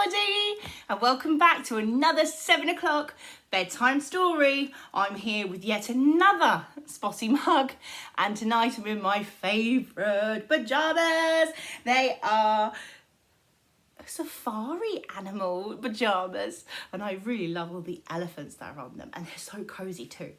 everybody, and welcome back to another 7 o'clock bedtime story. I'm here with yet another spotty mug, and tonight I'm in my favourite pyjamas. They are safari animal pyjamas, and I really love all the elephants that are on them, and they're so cosy too.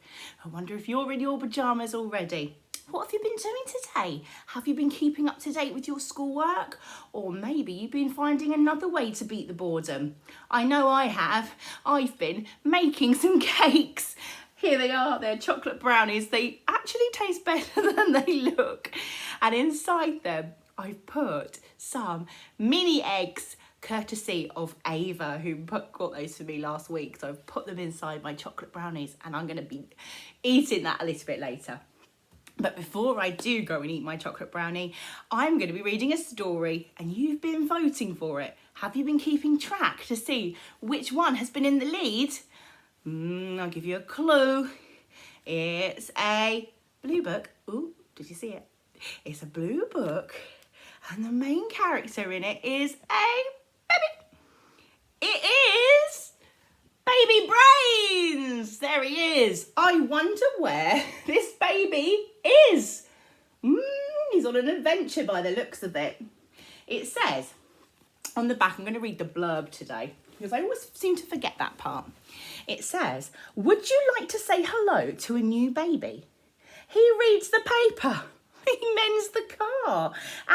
I wonder if you're in your pyjamas already. What have you been doing today? Have you been keeping up to date with your schoolwork? Or maybe you've been finding another way to beat the boredom. I know I have. I've been making some cakes. Here they are, they're chocolate brownies. They actually taste better than they look. And inside them, I've put some mini eggs, courtesy of Ava, who got those for me last week. So I've put them inside my chocolate brownies, and I'm going to be eating that a little bit later. But before I do go and eat my chocolate brownie, I'm going to be reading a story, and you've been voting for it. Have you been keeping track to see which one has been in the lead? I'll give you a clue. It's a blue book. Ooh, did you see it? It's a blue book, and the main character in it is a baby. It is Baby Brains! There he is. I wonder where this baby is. He's on an adventure by the looks of it. It says on the back, I'm going to read the blurb today because I always seem to forget that part. It says, would you like to say hello to a new baby? He reads the paper. He mends the car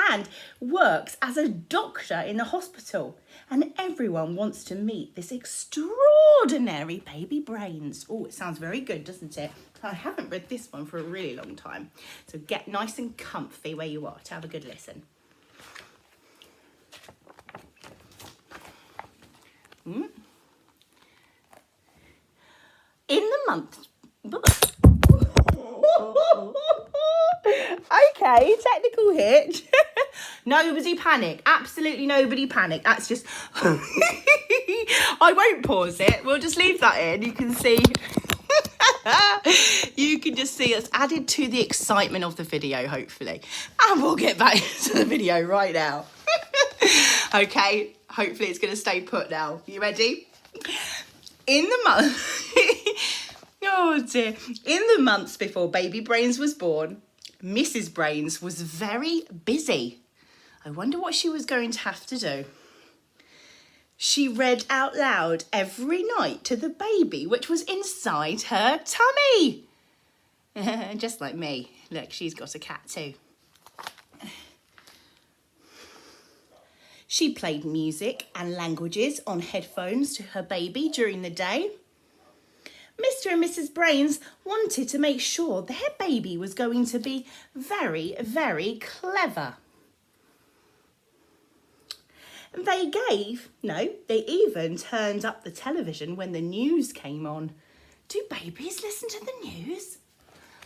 and works as a doctor in the hospital. And everyone wants to meet this extraordinary Baby Brains. Oh, it sounds very good, doesn't it? I haven't read this one for a really long time. So get nice and comfy where you are to have a good listen. In the month... Okay, technical hitch. Nobody panic. Absolutely nobody panic. That's just... I won't pause it. We'll just leave that in. You can see... You can just see it's added to the excitement of the video, hopefully. And we'll get back to the video right now. Okay, hopefully it's going to stay put now. You ready? In the month... Oh dear. In the months before Baby Brains was born, Mrs. Brains was very busy. I wonder what she was going to have to do. She read out loud every night to the baby, which was inside her tummy. Just like me. Look, she's got a cat too. She played music and languages on headphones to her baby during the day. Mr. and Mrs. Brains wanted to make sure their baby was going to be very, very clever. They even turned up the television when the news came on. Do babies listen to the news?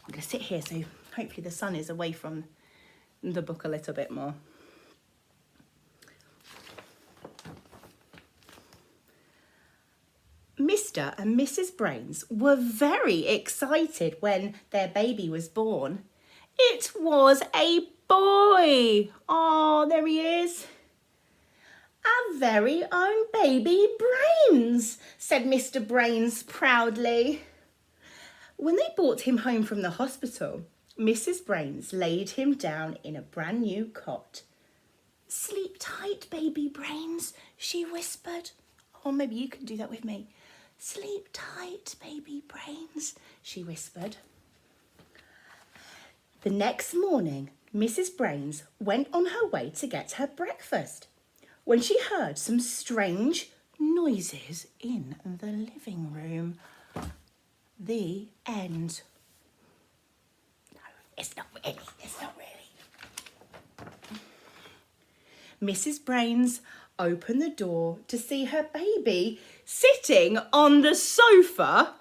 I'm going to sit here so hopefully the sun is away from the book a little bit more. Mr. and Mrs. Brains were very excited when their baby was born. It was a boy. Oh, there he is. Our very own Baby Brains, said Mr. Brains proudly. When they brought him home from the hospital, Mrs. Brains laid him down in a brand new cot. Sleep tight, Baby Brains, she whispered. Or maybe you can do that with me. Sleep tight, Baby Brains, she whispered. The next morning, Mrs. Brains went on her way to get her breakfast when she heard some strange noises in the living room. The end. No, it's not really. Mrs. Brains opened the door to see her baby sitting on the sofa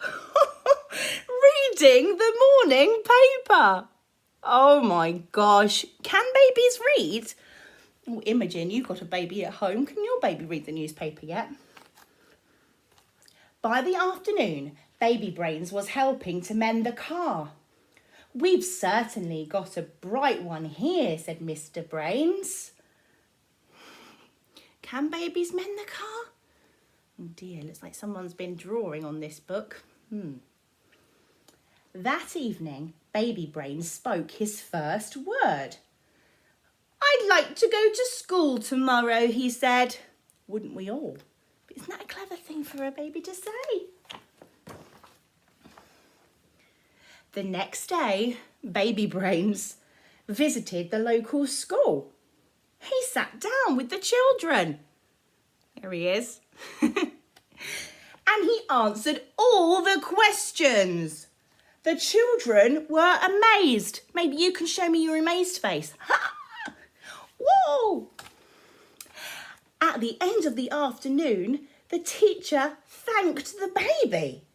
reading the morning paper. Oh my gosh, can babies read? Oh, Imogen, you've got a baby at home. Can your baby read the newspaper yet? By the afternoon, Baby Brains was helping to mend the car. We've certainly got a bright one here, said Mr. Brains. Can babies mend the car? Oh dear, looks like someone's been drawing on this book. That evening, Baby Brains spoke his first word. "I'd like to go to school tomorrow," he said. Wouldn't we all? But isn't that a clever thing for a baby to say? The next day, Baby Brains visited the local school. He sat down with the children. There he is. And he answered all the questions. The children were amazed. Maybe you can show me your amazed face. Whoa! At the end of the afternoon, the teacher thanked the baby.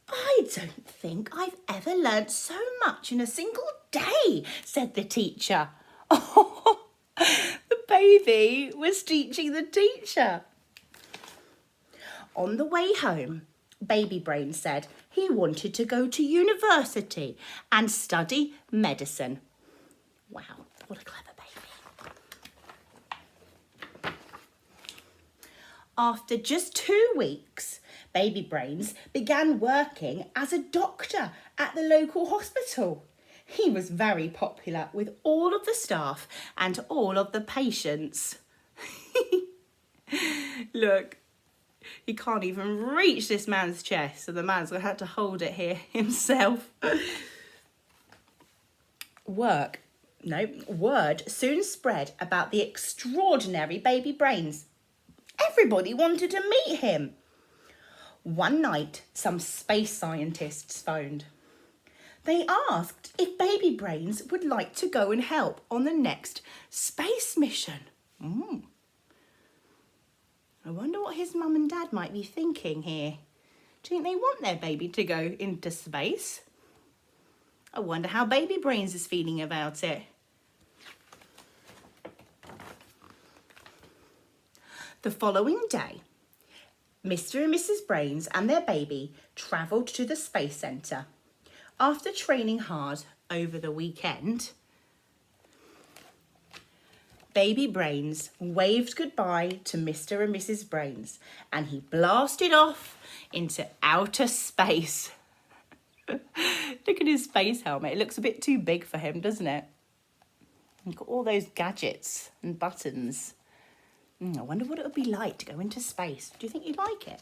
"I don't think I've ever learnt so much in a single day," said the teacher. Oh, the baby was teaching the teacher. On the way home, Baby Brain said he wanted to go to university and study medicine. Wow, what a clever baby. After just 2 weeks, Baby Brains began working as a doctor at the local hospital. He was very popular with all of the staff and all of the patients. Look, he can't even reach this man's chest, so the man's going to have to hold it here himself. Word soon spread about the extraordinary Baby Brains. Everybody wanted to meet him. One night, some space scientists phoned. They asked if Baby Brains would like to go and help on the next space mission. I wonder what his mum and dad might be thinking here. Do you think they want their baby to go into space? I wonder how Baby Brains is feeling about it. The following day, Mr. and Mrs. Brains and their baby travelled to the Space Centre. After training hard over the weekend, Baby Brains waved goodbye to Mr. and Mrs. Brains and he blasted off into outer space. Look at his space helmet. It looks a bit too big for him, doesn't it? He's got all those gadgets and buttons. I wonder what it would be like to go into space. Do you think you'd like it?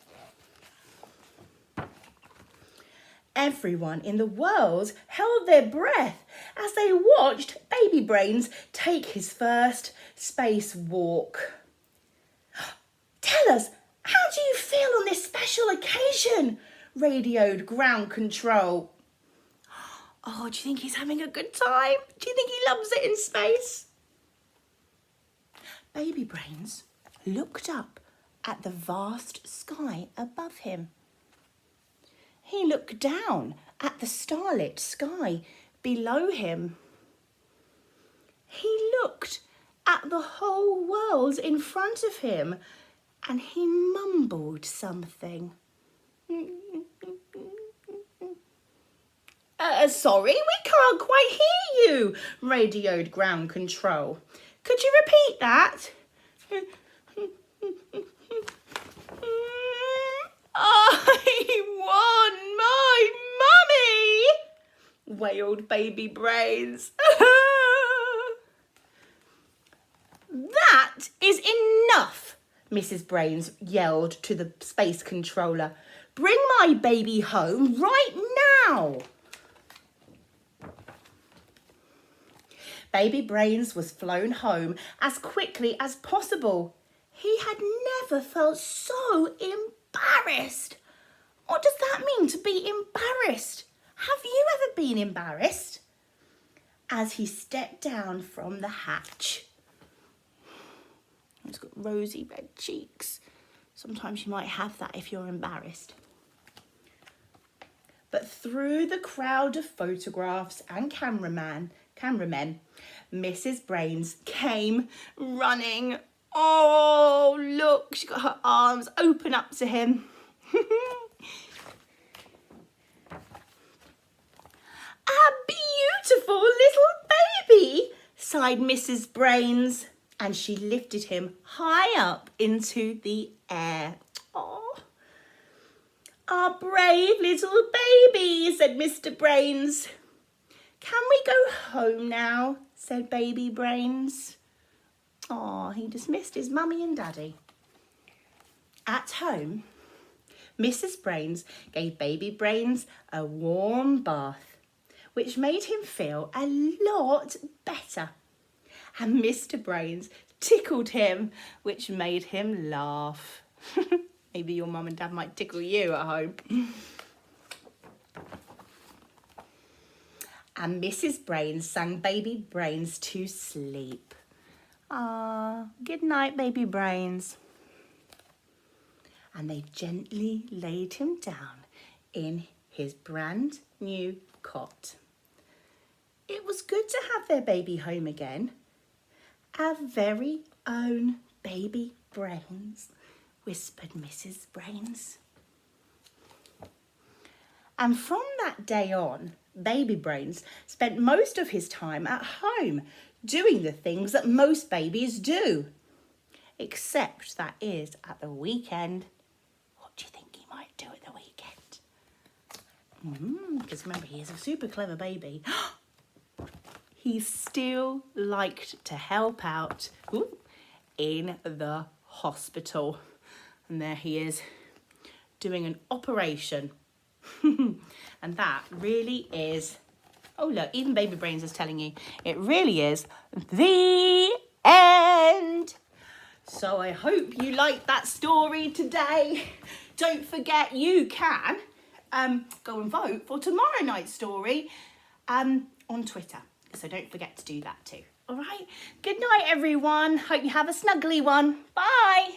Everyone in the world held their breath as they watched Baby Brains take his first space walk. "Tell us, how do you feel on this special occasion?" radioed ground control. "Oh, do you think he's having a good time? Do you think he loves it in space?" Baby Brains looked up at the vast sky above him. He looked down at the starlit sky below him. He looked at the whole world in front of him and he mumbled something. Sorry, we can't quite hear you," radioed ground control. "Could you repeat that?" "I want my mummy," wailed Baby Brains. "That is enough," Mrs. Brains yelled to the space controller. "Bring my baby home right now." Baby Brains was flown home as quickly as possible. He had never felt so embarrassed. What does that mean, to be embarrassed? Have you ever been embarrassed? As he stepped down from the hatch. He's got rosy red cheeks. Sometimes you might have that if you're embarrassed. But through the crowd of photographs and cameramen, Mrs. Brains came running. Oh, look, she got her arms open up to him. "A beautiful little baby," sighed Mrs. Brains, and she lifted him high up into the air. Oh, our brave little baby, said Mr. Brains. Can we go home now, said Baby Brains. Oh, he dismissed his mummy and daddy. At home, Mrs. Brains gave Baby Brains a warm bath, which made him feel a lot better. And Mr. Brains tickled him, which made him laugh. Maybe your mum and dad might tickle you at home. And Mrs. Brains sang Baby Brains to sleep. Ah, good night, Baby Brains. And they gently laid him down in his brand new cot. It was good to have their baby home again. Our very own Baby Brains, whispered Mrs. Brains. And from that day on, Baby Brains spent most of his time at home doing the things that most babies do. Except that is at the weekend. What do you think he might do at the weekend? Because remember, he is a super clever baby. He still liked to help out in the hospital. And there he is doing an operation. And that really is, oh look, even Baby Brains is telling you, it really is the end. So I hope you liked that story today. Don't forget you can go and vote for tomorrow night's story on Twitter. So don't forget to do that too. All right. Good night, everyone. Hope you have a snuggly one. Bye.